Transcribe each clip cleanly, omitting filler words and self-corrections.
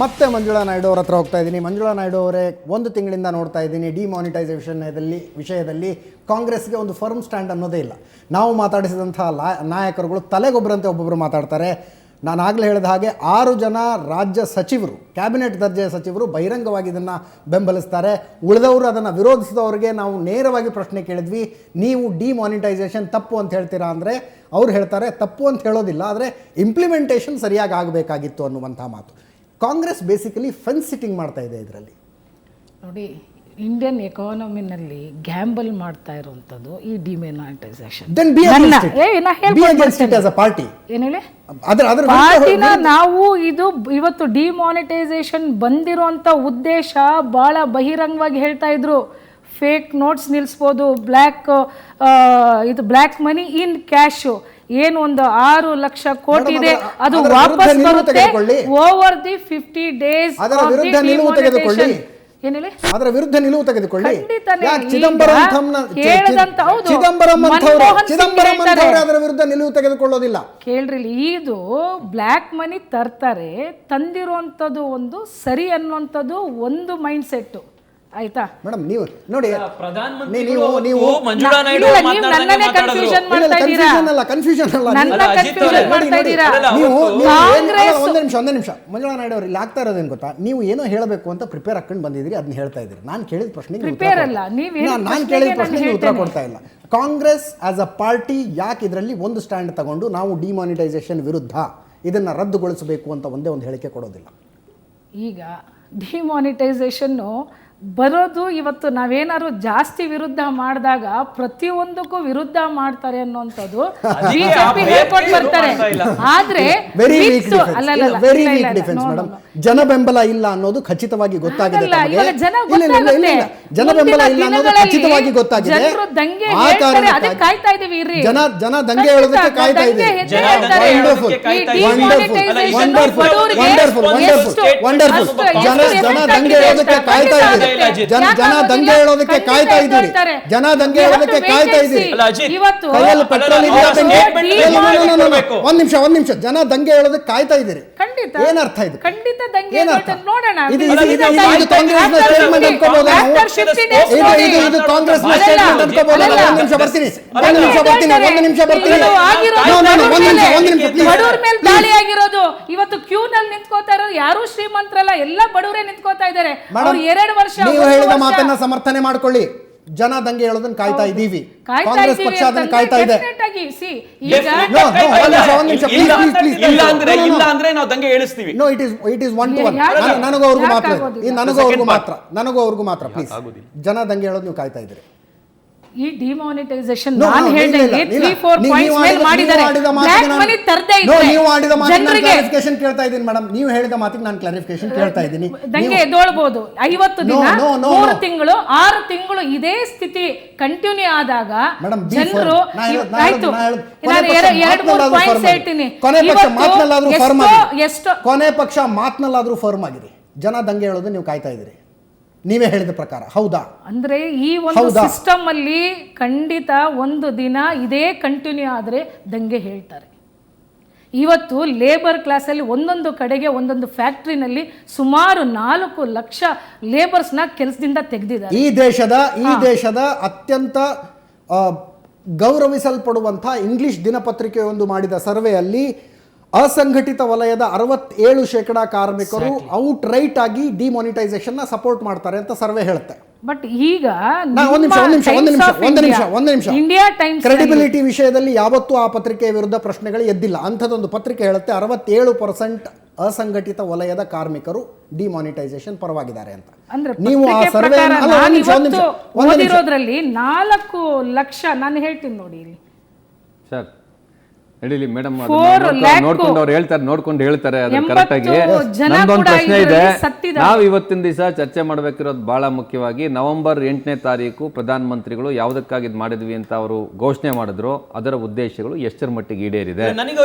ಮತ್ತೆ ಮಂಜುಳಾ ನಾಯ್ಡು ಅವರ ಹತ್ರ ಹೋಗ್ತಾ ಇದ್ದೀನಿ. ಮಂಜುಳಾ ನಾಯ್ಡು ಅವರೇ, ಒಂದು ತಿಂಗಳಿಂದ ನೋಡ್ತಾ ಇದ್ದೀನಿ ಡಿಮಾನಿಟೈಸೇಷನ್ ವಿಷಯದಲ್ಲಿ ಕಾಂಗ್ರೆಸ್ಗೆ ಒಂದು ಫರ್ಮ್ ಸ್ಟ್ಯಾಂಡ್ ಅನ್ನೋದೇ ಇಲ್ಲ. ನಾವು ಮಾತಾಡಿಸಿದಂಥ ನಾಯಕರುಗಳು ತಲೆಗೊಬ್ಬರಂತೆ ಒಬ್ಬೊಬ್ಬರು ಮಾತಾಡ್ತಾರೆ. ನಾನು ಆಗಲೇ ಹೇಳಿದ ಹಾಗೆ 6 ಜನ ರಾಜ್ಯ ಸಚಿವರು, ಕ್ಯಾಬಿನೆಟ್ ದರ್ಜೆಯ ಸಚಿವರು ಬಹಿರಂಗವಾಗಿ ಇದನ್ನು ಬೆಂಬಲಿಸ್ತಾರೆ. ಉಳಿದವರು ಅದನ್ನು ವಿರೋಧಿಸಿದವರಿಗೆ ನಾವು ನೇರವಾಗಿ ಪ್ರಶ್ನೆ ಕೇಳಿದ್ವಿ, ನೀವು ಡಿಮಾನಿಟೈಸೇಷನ್ ತಪ್ಪು ಅಂತ ಹೇಳ್ತೀರಾ ಅಂದರೆ ಅವ್ರು ಹೇಳ್ತಾರೆ ತಪ್ಪು ಅಂತ ಹೇಳೋದಿಲ್ಲ, ಆದರೆ ಇಂಪ್ಲಿಮೆಂಟೇಷನ್ ಸರಿಯಾಗಿ ಆಗಬೇಕಾಗಿತ್ತು ಅನ್ನುವಂಥ ಮಾತು. ಕಾಂಗ್ರೆಸ್ ಬೇಸಿಕಲಿ ಫೆನ್ಸ್ ಸಿಟ್ಟಿಂಗ್ ಮಾಡ್ತಾ ಇದೆ ಇದರಲ್ಲಿ. ನೋಡಿ, ಇಂಡಿಯನ್ ಎಕಾನಮಿನಲ್ಲಿ ಗ್ಯಾಂಬಲ್ ಮಾಡ್ತಾ ಇರುವಂಥದ್ದು ಈ ಡಿಮಾನಿಟೈಸೇಷನ್. ಪಾರ್ಟಿನ ನಾವು ಇದು ಇವತ್ತು ಡಿಮಾನಿಟೈಸೇಷನ್ ಬಂದಿರುವಂಥ ಉದ್ದೇಶ ಭಾಳ ಬಹಿರಂಗವಾಗಿ ಹೇಳ್ತಾ ಇದ್ರು. ಫೇಕ್ ನೋಟ್ಸ್ ನಿಲ್ಲಿಸ್ಬೋದು, ಬ್ಲ್ಯಾಕ್ ಮನಿ ಇನ್ ಕ್ಯಾಶು ಏನು ಒಂದು 6 ಲಕ್ಷ ಕೋಟಿ ಇದೆ ಅದು ವಾಪಸ್ ಬರುತ್ತೆ ಓವರ್ ದಿ 50 days. ಅದರ ವಿರುದ್ಧ ನಿಲುವು ತೆಗೆದುಕೊಳ್ಳಿ. ಅದರ ವಿರುದ್ಧ ನಿಲುವು ತೆಗೆದುಕೊಳ್ಳಿ. ಚಿದಂಬರಂ ಅದರ ವಿರುದ್ಧ ನಿಲುವು ತೆಗೆದುಕೊಳ್ಳೋದಿಲ್ಲ. ಕೇಳ್ರಿ, ಇದು ಬ್ಲ್ಯಾಕ್ ಮನಿ ತರ್ತಾರೆ, ತಂದಿರುವಂತದ್ದು ಒಂದು ಸರಿ ಅನ್ನುವಂಥದ್ದು ಒಂದು ಮೈಂಡ್ ಸೆಟ್. ಆಯ್ತಾ ಮೇಡಮ್? ನೀವು ನೋಡಿ, ಒಂದೇ ನಿಮಿಷ ಮಂಜುಳಾ ನಾಯ್ಡು ಅವ್ರು ಇಲ್ಲಿ ಆಗ್ತಾ ಇರೋದೇನು ಗೊತ್ತಾ, ನೀವು ಏನೋ ಹೇಳಬೇಕು ಅಂತ ಪ್ರಿಪೇರ್ ಹಾಕೊಂಡು ಬಂದಿದ್ದೀರಿ, ಅದನ್ನ ಹೇಳ್ತಾ ಇದ್ದೀರಿ. ನಾನು ಕೇಳಿದ ಪ್ರಶ್ನೆಗೆ ಉತ್ತರ ಕೊಡ್ತಾ ಇಲ್ಲ. ಕಾಂಗ್ರೆಸ್ ಆಸ್ ಅ ಪಾರ್ಟಿ ಯಾಕೆ ಇದರಲ್ಲಿ ಒಂದು ಸ್ಟ್ಯಾಂಡ್ ತಗೊಂಡು ನಾವು ಡಿಮಾನಿಟೈಸೇಷನ್ ವಿರುದ್ಧ ಇದನ್ನ ರದ್ದುಗೊಳಿಸಬೇಕು ಅಂತ ಒಂದೇ ಒಂದು ಹೇಳಿಕೆ ಕೊಡೋದಿಲ್ಲ? ಈಗ ಡಿಮಾನಿಟೈಸೇಷನ್ನು ಬರೋದು ಇವತ್ತು ನಾವೇನಾದ್ರು ಜಾಸ್ತಿ ವಿರುದ್ಧ ಮಾಡಿದಾಗ ಪ್ರತಿಯೊಂದಕ್ಕೂ ವಿರುದ್ಧ ಮಾಡ್ತಾರೆ ಅನ್ನುವಂಥದ್ದು ಬಿಜೆಪಿ ಹೇಳ್ಕೊಂಡು ಬರ್ತಾರೆ. ಆದ್ರೆ ಜನ ಬೆಂಬಲ ಇಲ್ಲ ಅನ್ನೋದು ಖಚಿತವಾಗಿ ಗೊತ್ತಾಗಿದೆ. ಜನ ಬೆಂಬಲ ಇಲ್ಲ ಅನ್ನೋದು ಖಚಿತವಾಗಿ ಗೊತ್ತಾಗಿದೆ. ಕಾಯ್ತಾ ಇದೀವಿ. ಜನ ದಂಗೆ ಹೇಳೋದಕ್ಕೆ ಕಾಯ್ತಾ ಇದ್ದೀವಿ. ಜನ ದಂಗೆ ಹೇಳೋದಕ್ಕೆ ಕಾಯ್ತಾ ಇದ್ದೀವಿ. ಜನ ದಂಗೆ ಹೇಳೋದಕ್ಕೆ ಕಾಯ್ತಾ ಇದ್ದೀರಿ. ಜನ ದಂಗೆ ಹೇಳೋದಕ್ಕೆ ಕಾಯ್ತಾ ಇದ್ದೀರಿ. ಕೈಯಲ್ಲಿ ಪೆಟ್ರೋಲ್ ಒಂದ್ ನಿಮಿಷ ಜನ ದಂಗೆ ಹೇಳೋದಕ್ಕೆ ಕಾಯ್ತಾ ಇದ್ದೀರಿ. ಏನರ್ಥ ಇದು? ಖಂಡಿತ ದಂಗೆ ನೋಡೋಣ. ಇದು ಕಾಂಗ್ರೆಸ್ನ ಸ್ಟೇಟ್ಮೆಂಟ್ ಅನ್ಕೋಬಹುದಾ? ಇದು ಕಾಂಗ್ರೆಸ್ನ ಸ್ಟೇಟ್ಮೆಂಟ್ ಅನ್ಕೋಬಹುದಾ? ಒಂದ್ ನಿಮಿಷ ಬರ್ತೀನಿ. ಬಡವ್ರ ಮೇಲೆ ದಾಳಿ ಆಗಿರೋದು. ಇವತ್ತು ಕ್ಯೂ ನಲ್ಲಿ ನಿಂತ್ಕೋತಾ ಇರೋದು ಯಾರು ಶ್ರೀಮಂತರಲ್ಲ, ಎಲ್ಲ ಬಡವರೇ ನಿಂತ್ಕೋತಾ ಇದ್ದಾರೆ. 2 ವರ್ಷ ನೀವು ಹೇಳಿದ ಮಾತನ್ನ ಸಮರ್ಥನೆ ಮಾಡ್ಕೊಳ್ಳಿ. ಜನ ದಂಗೆ ಹೇಳೋದನ್ನ ಕಾಯ್ತಾ ಇದ್ದೀವಿ. ಕಾಂಗ್ರೆಸ್ ಪಕ್ಷ ಅದನ್ನ ಕಾಯ್ತಾ ಇದೆ. No, it is one to one. ನನಗೂ ಅವ್ರಿಗೂ ಮಾತ್ರ ಪ್ಲೀಸ್. ಜನ ದಂಗೆ ಹೇಳೋದು ನೀವು ಕಾಯ್ತಾ ಇದ್ದೀರಿ. ಈ ಡಿಮಾನಿಟೈಸೇಷನ್ ನಾನು ಹೇಳಿದಂಗೆ 3-4 ಪಾಯಿಂಟ್ಸ್ ಮೇಲೆ ಮಾಡಿದ್ದಾರೆ. ಬ್ಲ್ಯಾಕ್ ಮನಿ ತರದೇ ಇದ್ರೆ ನೀವು ಆಡಿದ ಮಾತಿಗೆ ಕ್ಲಾರಿಫಿಕೇಶನ್ ಕೇಳ್ತಾ ಇದ್ದೀನಿ ಮೇಡಮ್. ನೀವು ಹೇಳಿದ ಮಾತಿಗೆ ನಾನು ಕ್ಲಾರಿಫಿಕೇಶನ್ ಕೇಳ್ತಾ ಇದ್ದೀನಿ. ದಂಗೆ ಎದ್ದೋಳಬಹುದು. 50 ದಿನ 3 ತಿಂಗಳು 6 ತಿಂಗಳು ಇದೇ ಸ್ಥಿತಿ ಕಂಟಿನ್ಯೂ ಆದಾಗ ಜನರು ಆಯ್ತು. ನಾನು 2-3 ಪಾಯಿಂಟ್ಸ್ ಹೇಳ್ತೀನಿ. ಕೊನೆ ಪಕ್ಷ ಮಾತ್ನಲ್ಲಾದ್ರೂ ಫರ್ಮ್ ಆಗಿರಿ. ಜನ ದಂಗೆ ಹೇಳೋದು ನೀವು ಕಾಯ್ತಾ ಇದ್ದೀರಿ, ನೀವೇ ಹೇಳಿದ ಪ್ರಕಾರ. ಹೌದಾ? ಅಂದ್ರೆ ಈ ಒಂದು ಸಿಸ್ಟಮ್ ಅಲ್ಲಿ ಖಂಡಿತ ಒಂದು ದಿನ ಇದೇ ಕಂಟಿನ್ಯೂ ಆದ್ರೆ ದಂಗೆ ಹೇಳ್ತಾರೆ. ಇವತ್ತು ಲೇಬರ್ ಕ್ಲಾಸ್ ಅಲ್ಲಿ ಒಂದೊಂದು ಕಡೆಗೆ ಒಂದೊಂದು ಫ್ಯಾಕ್ಟರಿನಲ್ಲಿ ಸುಮಾರು 4 ಲಕ್ಷ ಲೇಬರ್ಸ್ನ ಕೆಲಸದಿಂದ ತೆಗೆದಿದ್ದಾರೆ. ಈ ದೇಶದ ಅತ್ಯಂತ ಗೌರವಿಸಲ್ಪಡುವಂಥ ಇಂಗ್ಲಿಷ್ ದಿನಪತ್ರಿಕೆಯೊಂದು ಮಾಡಿದ ಸರ್ವೆಯಲ್ಲಿ ಅಸಂಘಟಿತ ವಲಯದ 67% ಕಾರ್ಮಿಕರು ಔಟ್ ರೈಟ್ ಆಗಿ ಡಿಮಾನಿಟೈಸೇಷನ್ ನ ಸಪೋರ್ಟ್ ಮಾಡ್ತಾರೆ ಅಂತ ಸರ್ವೆ ಹೇಳುತ್ತೆ. ಬಟ್ ಈಗ ಒಂದು ನಿಮಿಷ ಇಂಡಿಯಾ ಟೈಮ್ಸ್ ಕ್ರೆಡಿಬಿಲಿಟಿ ವಿಷಯದಲ್ಲಿ ಯಾವತ್ತೂ ಆ ಪತ್ರಿಕೆಯ ವಿರುದ್ಧ ಪ್ರಶ್ನೆಗಳು ಎದ್ದಿಲ್ಲ. ಅಂಥದ್ದೊಂದು ಪತ್ರಿಕೆ ಹೇಳುತ್ತೆ 67% ಅಸಂಘಟಿತ ವಲಯದ ಕಾರ್ಮಿಕರು ಡಿಮಾನಿಟೈಸೇಷನ್ ಪರವಾಗಿದ್ದಾರೆ ಅಂತ. ನೀವು ಆ ಸರ್ವೆ ಓದಿರೋದ್ರಲ್ಲಿ 4 ಲಕ್ಷ ನಾನು ಹೇಳ್ತೀನಿ ನೋಡಿ ಇಲ್ಲಿ ಸರ್. ನಡೀಲಿ ಮೇಡಮ್, ನೋಡ್ಕೊಂಡು ಹೇಳ್ತಾರೆ ಅದು ಕರೆಕ್ಟ್ ಆಗಿ. ನಮ್ದೊಂದು ಪ್ರಶ್ನೆ ಇದೆ. ನಾವು ಇವತ್ತಿನ ದಿವಸ ಚರ್ಚೆ ಮಾಡ್ಬೇಕಿರೋದು ಬಹಳ ಮುಖ್ಯವಾಗಿ ನವೆಂಬರ್ 8ನೇ ತಾರೀಕು ಪ್ರಧಾನ ಮಂತ್ರಿಗಳು ಯಾವುದಕ್ಕಾಗಿ ಇದು ಮಾಡಿದ್ವಿ ಅಂತ ಅವರು ಘೋಷಣೆ ಮಾಡಿದ್ರು, ಅದರ ಉದ್ದೇಶಗಳು ಎಷ್ಟರ ಮಟ್ಟಿಗೆ ಈಡೇರಿದೆ,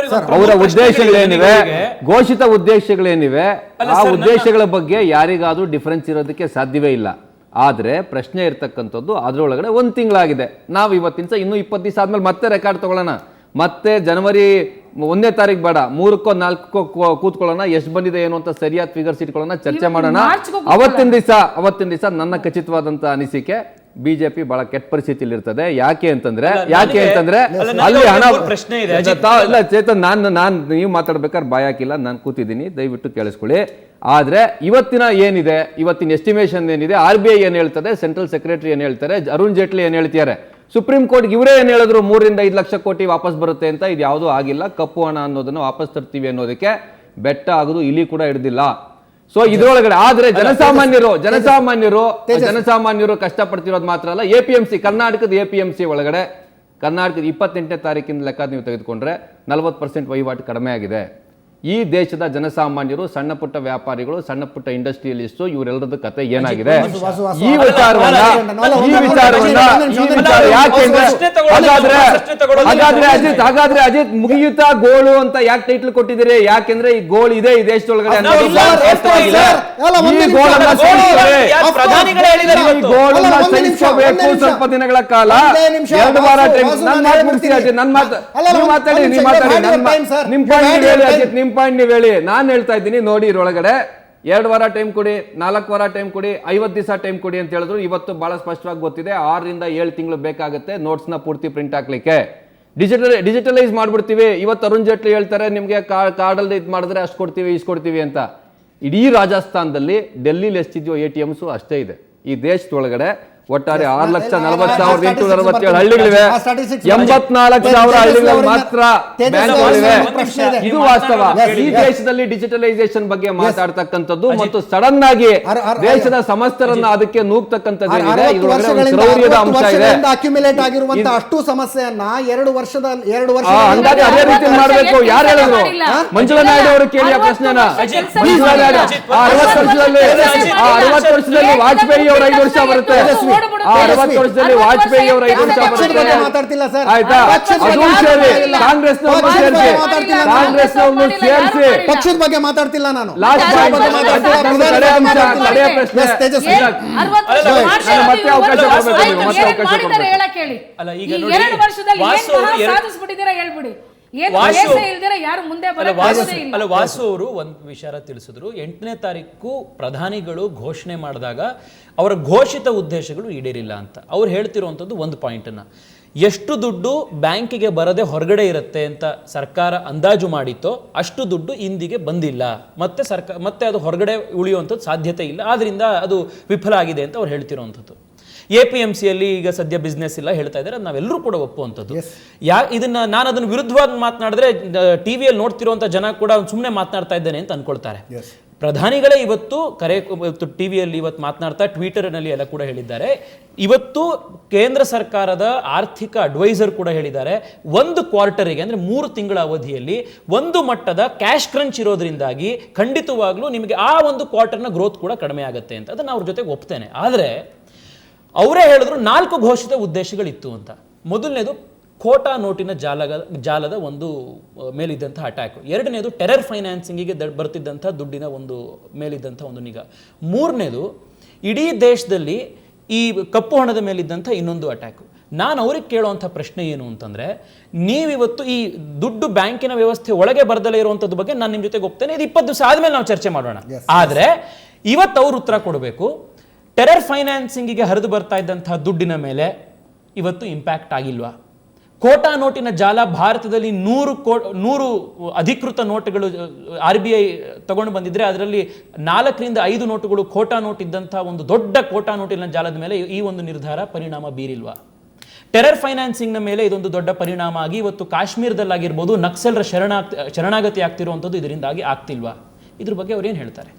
ಅವರ ಉದ್ದೇಶಗಳೇನಿವೆ, ಘೋಷಿತ ಉದ್ದೇಶಗಳೇನಿವೆ, ಆ ಉದ್ದೇಶಗಳ ಬಗ್ಗೆ ಯಾರಿಗಾದ್ರೂ ಡಿಫರೆನ್ಸ್ ಇರೋದಕ್ಕೆ ಸಾಧ್ಯವೇ ಇಲ್ಲ. ಆದರೆ ಪ್ರಶ್ನೆ ಇರ್ತಕ್ಕಂಥದ್ದು ಅದರೊಳಗಡೆ 1 ತಿಂಗಳಾಗಿದೆ. ನಾವು ಇವತ್ತಿನ ಇನ್ನೂ 20 ದಿವಸ ಆದ್ಮೇಲೆ ಮತ್ತೆ ರೆಕಾರ್ಡ್ ತಗೊಳ್ಳೋಣ. ಮತ್ತೆ ಜನವರಿ ಒಂದನೇ ತಾರೀಕು ಬೇಡ, 3ಕ್ಕೋ 4ಕ್ಕೋ ಕೂತ್ಕೊಳ್ಳೋಣ, ಎಷ್ಟು ಬಂದಿದೆ ಏನು ಅಂತ ಸರಿಯಾದ ಫಿಗರ್ಸ್ ಇಟ್ಕೊಳ್ಳೋಣ, ಚರ್ಚೆ ಮಾಡೋಣ. ಅವತ್ತಿನ ದಿವಸ ನನ್ನ ಖಚಿತವಾದಂತ ಅನಿಸಿಕೆ ಬಿಜೆಪಿ ಬಹಳ ಕೆಟ್ಟ ಪರಿಸ್ಥಿತಿಯಲ್ಲಿ ಇರ್ತದೆ. ಯಾಕೆ ಅಂತಂದ್ರೆ ಅಲ್ಲಿ ಹಣ ಪ್ರಶ್ನೆ ಇದೆ. ಇಲ್ಲ ಚೇತನ್, ನಾನು ನೀವು ಮಾತಾಡ್ಬೇಕಾದ್ರೆ ಭಯ ಹಾಕಿಲ್ಲ, ನಾನು ಕೂತಿದ್ದೀನಿ, ದಯವಿಟ್ಟು ಕೇಳಿಸ್ಕೊಳ್ಳಿ. ಆದ್ರೆ ಇವತ್ತಿನ ಎಸ್ಟಿಮೇಷನ್ ಏನಿದೆ, RBI ಏನ್ ಹೇಳ್ತದೆ, ಸೆಂಟ್ರಲ್ ಸೆಕ್ರೆಟರಿ ಏನ್ ಹೇಳ್ತಾರೆ, ಅರುಣ್ ಜೇಟ್ಲಿ ಏನ್ ಹೇಳ್ತಾರೆ, ಸುಪ್ರೀಂ ಕೋರ್ಟ್ ಇವರೇ ಏನ್ ಹೇಳಿದ್ರು 3 ರಿಂದ 5 ಲಕ್ಷ ಕೋಟಿ ವಾಪಸ್ ಬರುತ್ತೆ ಅಂತ. ಇದು ಯಾವುದೂ ಆಗಿಲ್ಲ. ಕಪ್ಪು ಹಣ ಅನ್ನೋದನ್ನ ವಾಪಸ್ ತರ್ತೀವಿ ಅನ್ನೋದಕ್ಕೆ ಬೆಟ್ಟ ಆಗುದು ಇಲ್ಲಿ ಕೂಡ ಹಿಡಿದಿಲ್ಲ. ಸೊ ಇದ್ರೊಳಗಡೆ ಆದ್ರೆ ಜನಸಾಮಾನ್ಯರು ಕಷ್ಟಪಡ್ತಿರೋದು ಮಾತ್ರ ಅಲ್ಲ, APMC ಕರ್ನಾಟಕದ APMC ಒಳಗಡೆ ಕರ್ನಾಟಕದ 28ನೇ ತಾರೀಕಿನ ಲೆಕ್ಕ ನೀವು ತೆಗೆದುಕೊಂಡ್ರೆ 40% ವಹಿವಾಟು ಕಡಿಮೆ ಆಗಿದೆ. ಈ ದೇಶದ ಜನಸಾಮಾನ್ಯರು, ಸಣ್ಣ ಪುಟ್ಟ ವ್ಯಾಪಾರಿಗಳು, ಸಣ್ಣ ಪುಟ್ಟ ಇಂಡಸ್ಟ್ರಿಯಲಿಸ್ಟು, ಇವರೆಲ್ಲರದ ಕತೆ ಏನಾಗಿದೆ ಈ ವಿಚಾರವನ್ನ ಹಾಗಾದ್ರೆ ಅಜಿತ್ ಮುಗಿಯುತ್ತಾ ಗೋಳು ಅಂತ ಯಾಕೆ ಟೈಟ್ಲ್ ಕೊಟ್ಟಿದ್ದೀರಿ? ಯಾಕೆಂದ್ರೆ ಈ ಗೋಲ್ ಇದೆ ಈ ದೇಶದೊಳಗಡೆ. ಸ್ವಲ್ಪ ದಿನಗಳ ಕಾಲ 2 ವಾರ ಟೈಮ್. ನಿಮ್ ಪಾಯಿಂಟ್ ನೀವು ಹೇಳಿ, ನಾನು ಹೇಳ್ತಾ ಇದ್ದೀನಿ ನೋಡಿ. ಇದ್ರೊಳಗಡೆ 2 ವಾರ ಟೈಮ್ ಕೊಡಿ, 4 ವಾರ ಟೈಮ್ ಕೊಡಿ, 50 ದಿವಸ ಟೈಮ್ ಕೊಡಿ ಅಂತ ಹೇಳಿದ್ರು. ಇವತ್ತು ಬಹಳ ಸ್ಪಷ್ಟವಾಗಿ ಗೊತ್ತಿದೆ, 6 ರಿಂದ 7 ತಿಂಗಳು ಬೇಕಾಗುತ್ತೆ ನೋಟ್ಸ್ ನ ಪೂರ್ತಿ ಪ್ರಿಂಟ್ ಹಾಕ್ಲಿಕ್ಕೆ. ಡಿಜಿಟಲೈಸ್ ಮಾಡ್ಬಿಡ್ತೀವಿ. ಇವತ್ತು ಅರುಣ್ ಜೇಟ್ಲಿ ಹೇಳ್ತಾರೆ ನಿಮ್ಗೆ ಕಾರ್ಡ್ ಅಲ್ಲಿ ಇದು ಮಾಡಿದ್ರೆ ಅಷ್ಟು ಕೊಡ್ತೀವಿ, ಇಷ್ಟು ಕೊಡ್ತೀವಿ ಅಂತ. ಇಡೀ ರಾಜಸ್ಥಾನದಲ್ಲಿ, ಡೆಲ್ಲಿಲಿ ಎಷ್ಟಿದೆಯೋ ATMs ಅಷ್ಟೇ ಇದೆ. ಈ ದೇಶದೊಳಗಡೆ ಒಟ್ಟಾರೆ 6,40,867 ಹಳ್ಳಿಗಳಿವೆ. 84,000 ಹಳ್ಳಿಗಳಲ್ಲಿ ಮಾತ್ರ ಬ್ಯಾಂಕ್ಗಳಿವೆ. ಇದು ವಾಸ್ತವ. ಈ ದೇಶದಲ್ಲಿ ಡಿಜಿಟಲೈಸೇಷನ್ ಬಗ್ಗೆ ಮಾತಾಡ್ತಕ್ಕಂಥದ್ದು ಮತ್ತು ಸಡನ್ ಆಗಿ ದೇಶದ ಸಮಸ್ತರನ್ನ ಅದಕ್ಕೆ ನೂಗ್ತಕ್ಕಂಥದ್ದು ಏನಿದೆ, ಕ್ರೌರ್ಯದ ಅಂಶ ಇದೆ. ಅಕ್ಯುಮುಲೇಟ್ ಆಗಿರುವಂತಹ ಅಷ್ಟು ಸಮಸ್ಯೆಯನ್ನ 2 ವರ್ಷ ಹಂಗಾಗಿ ಅದೇ ರೀತಿ ಮಾಡಬೇಕು. ಯಾರು ಹೇಳಿದ್ರು? ಮಂಜುಳಾ ನಾಯ್ಡು ಅವರು ಕೇಳಿ ಆ ಪ್ರಶ್ನೆನ. 60 ವರ್ಷದಲ್ಲಿ ವಾಜಪೇಯಿ ಅವರು 5 ವರ್ಷ ಬರುತ್ತೆ. 60 ವರ್ಷದಲ್ಲಿ ವಾಜಪೇಯಿ ಅವರು 5 ವರ್ಷ ಬರುತ್ತೆ. ಆಯ್ತಾ? ಅದು ಸೇರಿ ಕಾಂಗ್ರೆಸ್ನವ್ರನ್ನು ಸೇರಿಸಿ ಪಕ್ಷದ ಬಗ್ಗೆ ಮಾತಾಡ್ತಿಲ್ಲ ನಾನು. ಮತ್ತೆ ಅವಕಾಶ ವಾಸು ಅವರು ಒಂದು ವಿಚಾರ ತಿಳಿಸಿದ್ರು. 8ನೇ ತಾರೀಕು ಪ್ರಧಾನಿಗಳು ಘೋಷಣೆ ಮಾಡಿದಾಗ ಅವರ ಘೋಷಿತ ಉದ್ದೇಶಗಳು ಈಡೇರಿಲ್ಲ ಅಂತ ಅವ್ರು ಹೇಳ್ತಿರುವಂಥದ್ದು ಒಂದು ಪಾಯಿಂಟನ್ನು. ಎಷ್ಟು ದುಡ್ಡು ಬ್ಯಾಂಕಿಗೆ ಬರದೆ ಹೊರಗಡೆ ಇರುತ್ತೆ ಅಂತ ಸರ್ಕಾರ ಅಂದಾಜು ಮಾಡಿತ್ತೋ ಅಷ್ಟು ದುಡ್ಡು ಇಂದಿಗೆ ಬಂದಿಲ್ಲ, ಮತ್ತೆ ಅದು ಹೊರಗಡೆ ಉಳಿಯುವಂಥದ್ದು ಸಾಧ್ಯತೆ ಇಲ್ಲ, ಆದ್ರಿಂದ ಅದು ವಿಫಲ ಆಗಿದೆ ಅಂತ ಅವ್ರು ಹೇಳ್ತಿರುವಂಥದ್ದು. APMCಯಲ್ಲಿ ಈಗ ಸದ್ಯ ಬಿಸ್ನೆಸ್ ಇಲ್ಲ ಹೇಳ್ತಾ ಇದ್ದಾರೆ, ಅದು ನಾವೆಲ್ಲರೂ ಕೂಡ ಒಪ್ಪುವಂಥದ್ದು. ನಾನು ಅದನ್ನು ವಿರುದ್ಧವಾಗಿ ಮಾತನಾಡಿದ್ರೆ ಟಿವಿಯಲ್ಲಿ ನೋಡ್ತಿರುವಂಥ ಜನ ಕೂಡ ಸುಮ್ಮನೆ ಮಾತನಾಡ್ತಾ ಇದ್ದೇನೆ ಅಂತ ಅನ್ಕೊಳ್ತಾರೆ. ಪ್ರಧಾನಿಗಳೇ ಇವತ್ತು ಟಿವಿಯಲ್ಲಿ ಇವತ್ತು ಮಾತನಾಡ್ತಾ ಟ್ವಿಟರ್ನಲ್ಲಿ ಎಲ್ಲ ಕೂಡ ಹೇಳಿದ್ದಾರೆ. ಇವತ್ತು ಕೇಂದ್ರ ಸರ್ಕಾರದ ಆರ್ಥಿಕ ಅಡ್ವೈಸರ್ ಕೂಡ ಹೇಳಿದ್ದಾರೆ, 1 ಕ್ವಾರ್ಟರಿಗೆ ಅಂದ್ರೆ 3 ತಿಂಗಳ ಅವಧಿಯಲ್ಲಿ ಒಂದು ಮಟ್ಟದ ಕ್ಯಾಶ್ ಕ್ರಂಚ್ ಇರೋದ್ರಿಂದಾಗಿ ಖಂಡಿತವಾಗ್ಲೂ ನಿಮಗೆ ಆ ಒಂದು ಕ್ವಾರ್ಟರ್ನ ಗ್ರೋತ್ ಕೂಡ ಕಡಿಮೆ ಆಗುತ್ತೆ ಅಂತ. ಅದನ್ನು ಅವ್ರ ಜೊತೆಗೆ ಒಪ್ತೇನೆ. ಆದರೆ ಅವರೇ ಹೇಳಿದ್ರು 4 ಘೋಷಿತ ಉದ್ದೇಶಗಳಿತ್ತು ಅಂತ. ಮೊದಲನೇದು ಖೋಟಾ ನೋಟಿನ ಜಾಲದ ಒಂದು ಮೇಲಿದ್ದಂಥ ಅಟ್ಯಾಕ್. 2ನೇದು ಟೆರರ್ ಫೈನಾನ್ಸಿಂಗಿಗೆ ಬರ್ತಿದ್ದಂಥ ದುಡ್ಡಿನ ಒಂದು ಮೇಲಿದ್ದಂಥ ಒಂದು ನಿಗಾ. 3ನೇದು ಇಡೀ ದೇಶದಲ್ಲಿ ಈ ಕಪ್ಪು ಹಣದ ಮೇಲಿದ್ದಂಥ ಇನ್ನೊಂದು ಅಟ್ಯಾಕ್. ನಾನು ಅವ್ರಿಗೆ ಕೇಳುವಂಥ ಪ್ರಶ್ನೆ ಏನು ಅಂತಂದರೆ, ನೀವಿವತ್ತು ಈ ದುಡ್ಡು ಬ್ಯಾಂಕಿನ ವ್ಯವಸ್ಥೆ ಒಳಗೆ ಬರದಲ್ಲೇ ಇರುವಂಥದ್ದು ಬಗ್ಗೆ ನಾನು ನಿಮ್ಮ ಜೊತೆಗೆ ಒಪ್ತೇನೆ. ಇದು 20 ದಿವಸ ಆದಮೇಲೆ ನಾವು ಚರ್ಚೆ ಮಾಡೋಣ. ಆದರೆ ಇವತ್ತು ಅವರು ಉತ್ತರ ಕೊಡಬೇಕು. ಟೆರರ್ ಫೈನಾನ್ಸಿಂಗಿಗೆ ಹರಿದು ಬರ್ತಾ ಇದ್ದಂತಹ ದುಡ್ಡಿನ ಮೇಲೆ ಇವತ್ತು ಇಂಪ್ಯಾಕ್ಟ್ ಆಗಿಲ್ವಾ? ಖೋಟಾ ನೋಟಿನ ಜಾಲ ಭಾರತದಲ್ಲಿ 100 ಅಧಿಕೃತ ನೋಟುಗಳು RBI ತಗೊಂಡು ಬಂದಿದ್ರೆ ಅದರಲ್ಲಿ 4 ರಿಂದ 5 ನೋಟುಗಳು ಖೋಟಾ ನೋಟ್ ಇದ್ದಂಥ ಒಂದು ದೊಡ್ಡ ಖೋಟಾ ನೋಟಿನ ಜಾಲದ ಮೇಲೆ ಈ ಒಂದು ನಿರ್ಧಾರ ಪರಿಣಾಮ ಬೀರಿಲ್ವಾ? ಟೆರರ್ ಫೈನಾನ್ಸಿಂಗ್ನ ಮೇಲೆ ಇದೊಂದು ದೊಡ್ಡ ಪರಿಣಾಮ ಆಗಿ ಇವತ್ತು ಕಾಶ್ಮೀರದಲ್ಲಾಗಿರ್ಬೋದು ನಕ್ಸಲರ ಶರಣಾಗತಿ ಆಗ್ತಿರುವಂಥದ್ದು ಇದರಿಂದಾಗಿ ಆಗ್ತಿಲ್ವಾ? ಇದ್ರ ಬಗ್ಗೆ ಅವ್ರು ಏನು ಹೇಳ್ತಾರೆ?